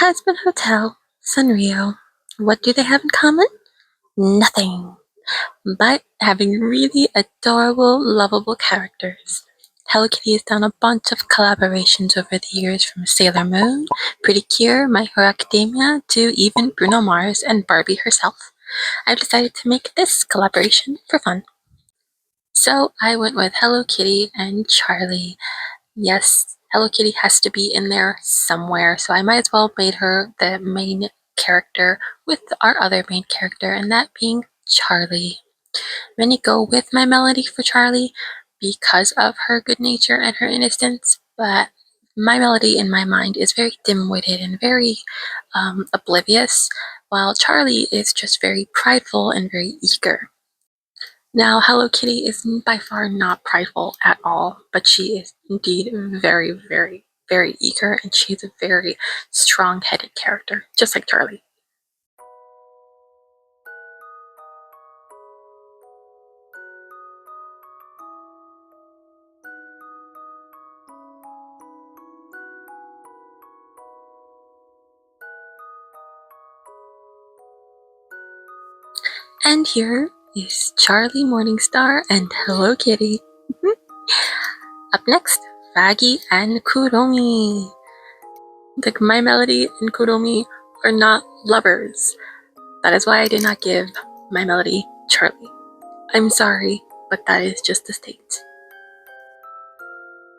Hazbin Hotel, Sanrio. What do they have in common? Nothing, but having really adorable, lovable characters. Hello Kitty has done a bunch of collaborations over the years, from Sailor Moon, Pretty Cure, My Hero Academia, to even Bruno Mars and Barbie herself. I've decided to make this collaboration for fun. So I went with Hello Kitty and Charlie. Yes, Hello Kitty has to be in there somewhere, so I might as well made her the main character with our other main character, and that being Charlie. Many go with my melody for Charlie because of her good nature and her innocence, but my melody in my mind is very dim-witted and very oblivious, while Charlie is just very prideful and very eager. Now, Hello Kitty is by far not prideful at all, but she is indeed very, very, very eager, and she's a very strong-headed character, just like Charlie. And here is Charlie Morningstar and Hello Kitty. Up next, Faggy and Kuromi. My Melody and Kuromi are not lovers. That is why I did not give My Melody Charlie. I'm sorry, but that is just the state.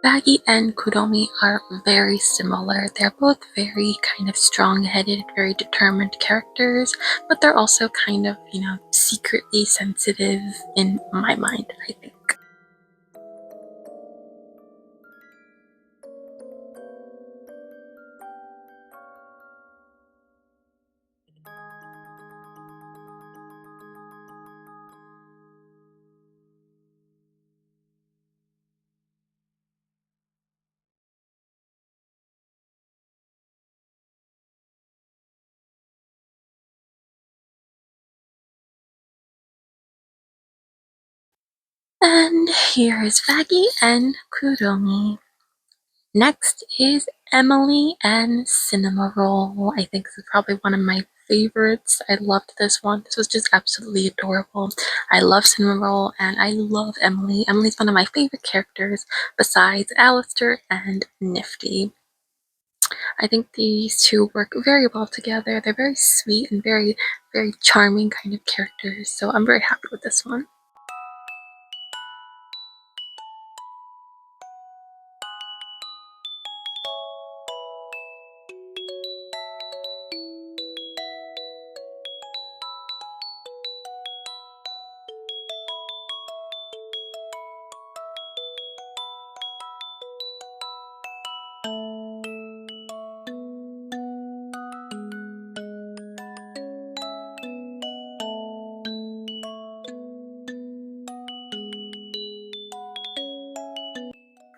Faggy and Kuromi are very similar. They're both very kind of strong-headed, very determined characters, but they're also kind of, secretly sensitive in my mind, I think. And here is Faggy and Kuromi. Next is Emily and Cinema Roll. I think this is probably one of my favorites. I loved this one. This was just absolutely adorable. I love Cinema Roll and I love Emily. Emily's one of my favorite characters besides Alistair and Nifty. I think these two work very well together. They're very sweet and very, very charming kind of characters. So I'm very happy with this one.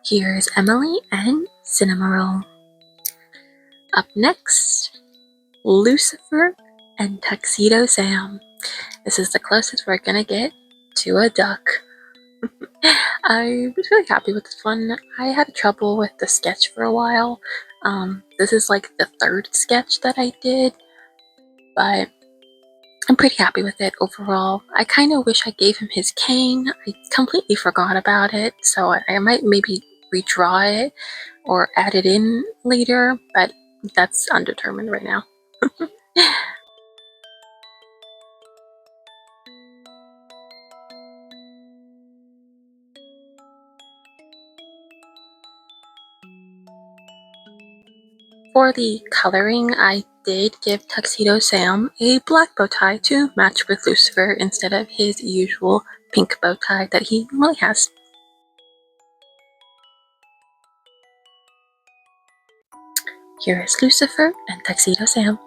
Here's Emily and Cinema Roll. Up next, Lucifer and Tuxedo Sam. This is the closest we're gonna get to a duck. I was really happy with this one. I had trouble with the sketch for a while. This is like the third sketch that I did, but I'm pretty happy with it overall. I kind of wish I gave him his cane. I completely forgot about it, so I might maybe redraw it or add it in later, but that's undetermined right now. For the coloring, I did give Tuxedo Sam a black bow tie to match with Lucifer instead of his usual pink bow tie that he normally has. Here is Lucifer and Tuxedo Sam.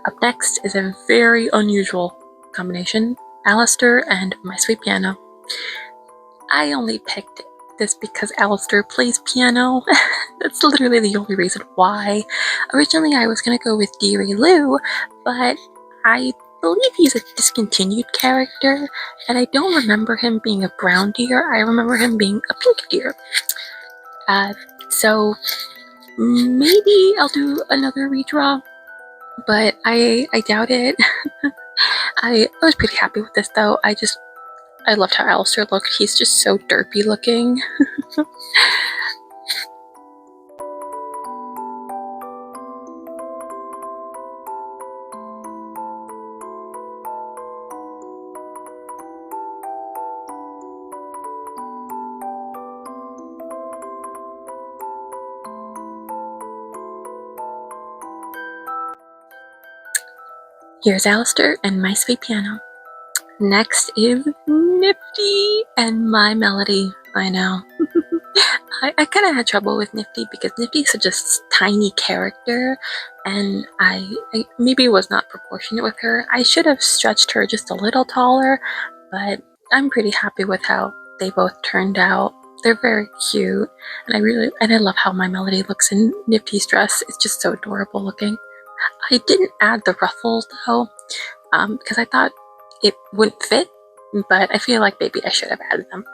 Up next is a very unusual combination, Alistair and My Sweet Piano. I only picked this because Alistair plays piano. That's literally the only reason why. Originally I was going to go with Deary Lou, but I believe he's a discontinued character, and I don't remember him being a brown deer. I remember him being a pink deer. So Maybe I'll do another redraw, but I doubt it. I was pretty happy with this though. I loved how Alistair looked. He's just so derpy looking. Here's Alistair and my sweet piano. Next is Nifty and my melody. I know. I kind of had trouble with Nifty because Nifty is such a tiny character, and I maybe was not proportionate with her. I should have stretched her just a little taller, but I'm pretty happy with how they both turned out. They're very cute, and I love how my melody looks in Nifty's dress. It's just so adorable looking. I didn't add the ruffles though, because I thought it wouldn't fit, but I feel like maybe I should have added them.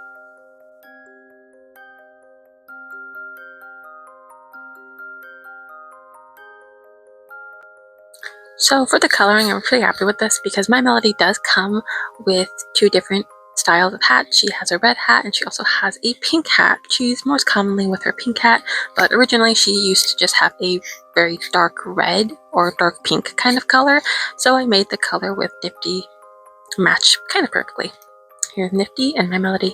So for the coloring, I'm pretty happy with this because my melody does come with two different styles of hat. She has a red hat and she also has a pink hat. She's most commonly with her pink hat, but originally she used to just have a very dark red or dark pink kind of color. So I made the color with Nifty match kind of perfectly. Here's Nifty and my melody.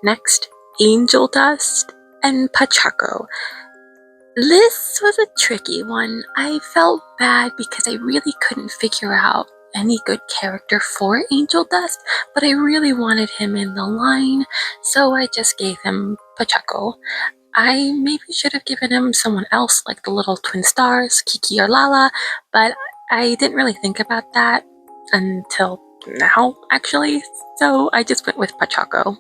Next, Angel Dust and Pachaco. This was a tricky one. I felt bad because I really couldn't figure out any good character for Angel Dust, but I really wanted him in the line, so I just gave him Pachaco. I maybe should have given him someone else like the little twin stars, Kiki or Lala, but I didn't really think about that until now, actually, so I just went with Pachaco.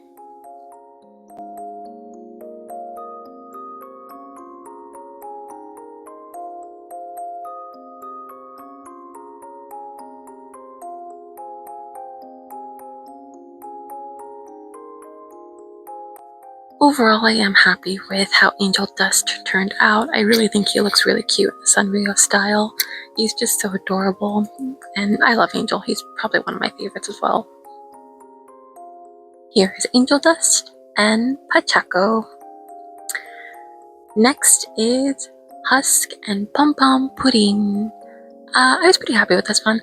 Overall, I am happy with how Angel Dust turned out. I really think he looks really cute in the Sanrio style. He's just so adorable, and I love Angel. He's probably one of my favorites as well. Here is Angel Dust and Pachaco. Next is Husk and Pom Pom Pudding. I was pretty happy with this one.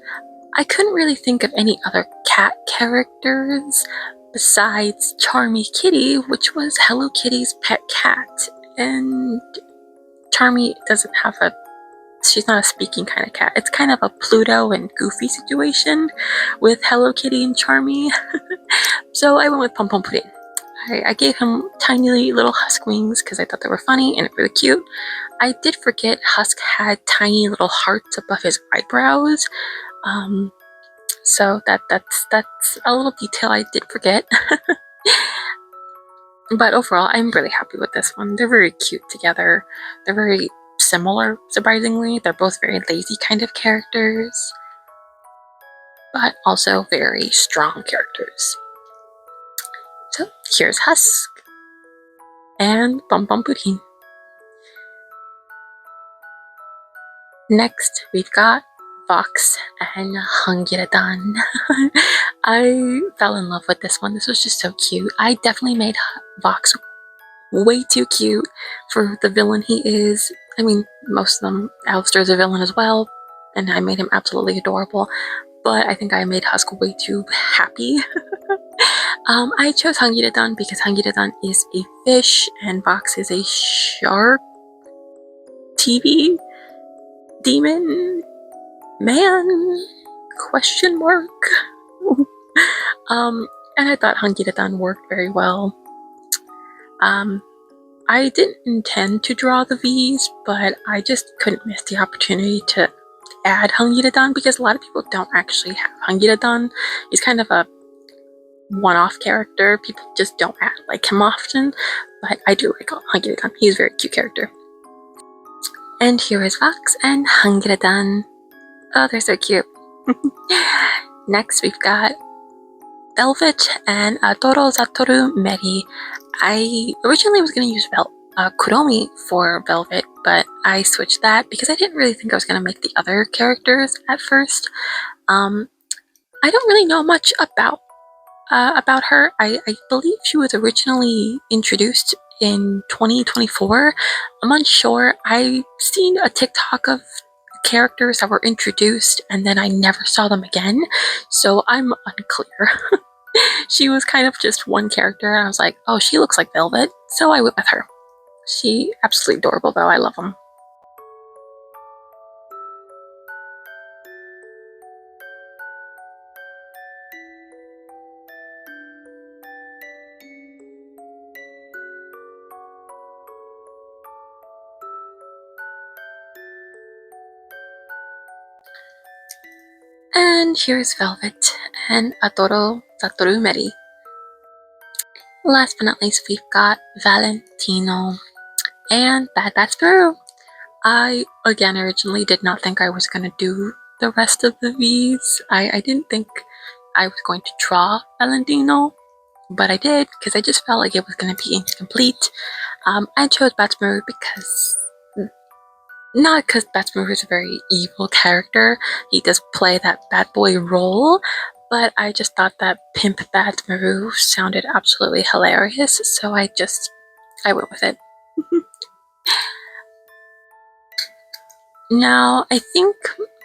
I couldn't really think of any other cat characters besides Charmy Kitty, which was Hello Kitty's pet cat. And Charmy doesn't have she's not a speaking kind of cat. It's kind of a Pluto and Goofy situation with Hello Kitty and Charmy. So I went with Pom Pom Pudding. I gave him tiny little husk wings because I thought they were funny and really cute. I did forget Husk had tiny little hearts above his eyebrows. So that's a little detail I did forget. But overall, I'm really happy with this one. They're very cute together. They're very similar, surprisingly. They're both very lazy kind of characters, but also very strong characters. So here's Husk and Pom Pom Pudding. Next, we've got Vox and Hungiradan. I fell in love with this one. This was just so cute. I definitely made Vox way too cute for the villain he is. I mean, most of them, Alistair's a villain as well, and I made him absolutely adorable, but I think I made Husk way too happy. I chose Hungiradan because Hungiradan is a fish and Vox is a shark TV demon man question mark. And I thought Hungiradan worked very well. I didn't intend to draw the V's, but I just couldn't miss the opportunity to add Hungiradan because a lot of people don't actually have Hungiradan. He's kind of a one-off character. People just don't act like him often, but I do like Hungiradan. He's a very cute character. And here is Vox and Hungiradan. Oh, they're so cute. Next, we've got Velvet and Toro Zatoru Meri. I originally was going to use Kuromi for Velvet, but I switched that because I didn't really think I was going to make the other characters at first. I don't really know much about her. I believe she was originally introduced in 2024. I'm unsure. I've seen a TikTok of characters that were introduced and then I never saw them again, so I'm unclear. She was kind of just one character and I was like, oh, she looks like Velvet, so I went with her. She absolutely adorable though. I love them. And here's Velvet and Adoro Satoru Meri. Last but not least, we've got Valentino and Bad Bats Peru. I, again, originally did not think I was going to do the rest of the V's. I didn't think I was going to draw Valentino, but I did because I just felt like it was going to be incomplete. I chose Batsmaru because, not because Batsmaru is a very evil character, he does play that bad boy role, but I just thought that Pimp Batsmaru sounded absolutely hilarious, so I went with it. Now, I think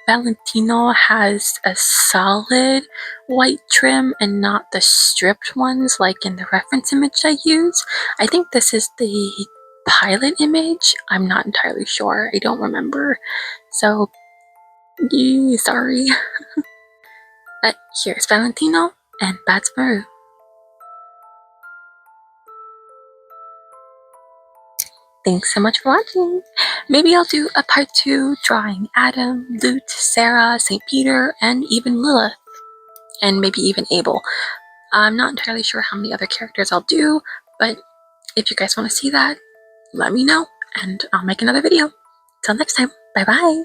Valentino has a solid white trim and not the stripped ones like in the reference image I use. I think this is the pilot image. I'm not entirely sure. I don't remember. So, yeah, sorry. But here's Valentino and Bats Maru. Thanks so much for watching. Maybe I'll do a part 2 drawing Adam, Lute, Sarah, St. Peter, and even Lilith. And maybe even Abel. I'm not entirely sure how many other characters I'll do, but if you guys want to see that, let me know, and I'll make another video. Till next time, bye bye!